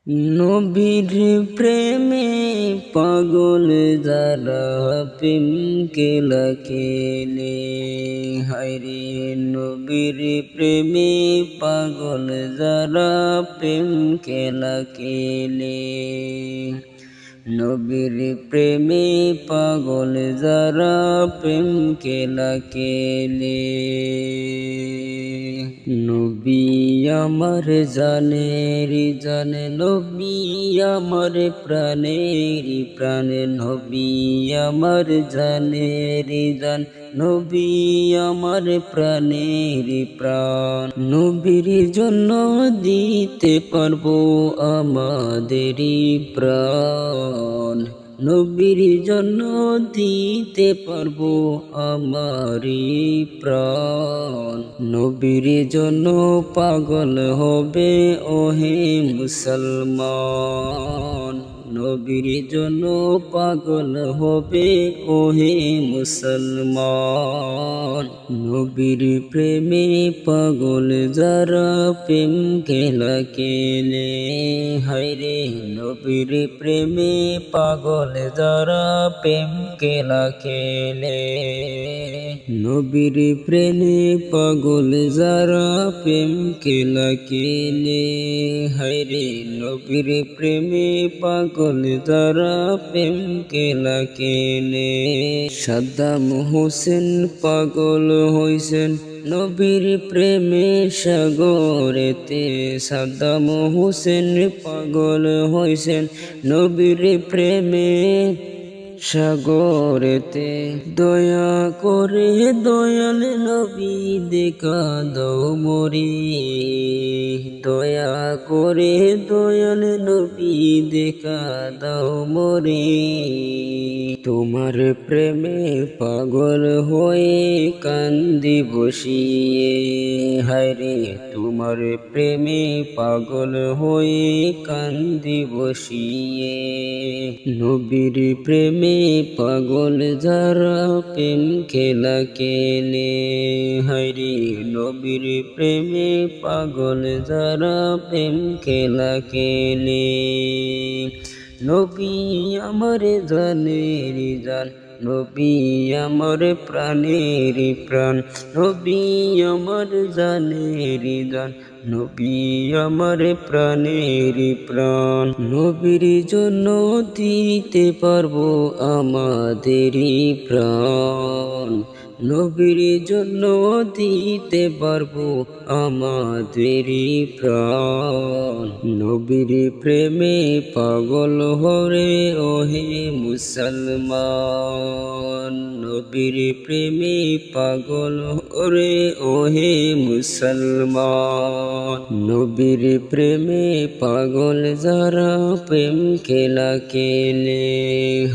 নবীর প্রেমে পাগল যারা প্রেম কেলা খেলে, হায়রে নবীর প্রেমে পাগল যারা প্রেম খেলা খেলে। নবীর প্রেমে পাগল যারা প্রেম খেলা খেলে। নবী আমার জানের জানে, নবী আমার প্রাণের প্রাণ, নবী আমার জানের জান, নবী আমার প্রাণের প্রাণ। নবীর জন্য দিতে পারবো আমাদেরই প্রাণ, নবীর জন্য দিতে পারবো আমারই প্রাণ। নবীর জন্য পাগল হবে ওহে মুসলমান, নবীর জন্য পাগল হবে ওহে মুসলমান। নবীর প্রেমে পাগল যারা প্রেম খেলা খেলে, হায়রে নবীর প্রেমে পাগল যারা প্রেম খেলা খেলে। নবীর প্রেমে পাগল যারা প্রেম খেলা খেলে, হায়রে নবীর প্রেমে পাগল যারা প্রেম খেলা খেলে। সাদ্দাম হোসেন পাগল হইছেন নবীর প্রেমে সাগরেতে, সাদ্দাম হোসেন পাগল হইছেন নবীর প্রেমে সাগরেতে। দয়া করে দয়াল নবী দেখা দাও মরি, দয়া করে দয়াল নবী দেখা দাও মরি। তোমার প্রেমে পাগল হয়ে কান্দি বসিয়ে, হায়রে তোমার প্রেমে পাগল হয়ে কান্দি বসিয়ে। নবীর প্রেমে পাগল যারা প্রেম খেলা খেলে, হায়রে নবীর প্রেমে পাগল যারা প্রেম খেলা খেলে। নবী আমার জানের জান, নবী আমার প্রাণের প্রাণ, নবী আমার জানের জান, নবী আমার প্রাণের প্রাণ। নবীর জন্য দিতে পারবো আমাদেরই প্রাণ, নবীর জন্য দিতে পারবো আমাদেরই প্রাণ। নবীর প্রেমে পাগল হরে ওহে মুসলমান, নবীর প্রেমে পাগল হরে ওহে মুসলমান। নবীর প্রেমে পাগল যারা প্রেম খেলা খেলে,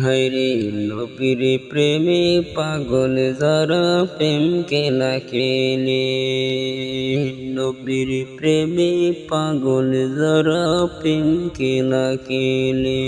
হায়রে নবীর প্রেমে পাগল যারা প্রেম খেলা খেলে। নবীর প্রেমে পাগল যারা প্রেম খেলা খেলে।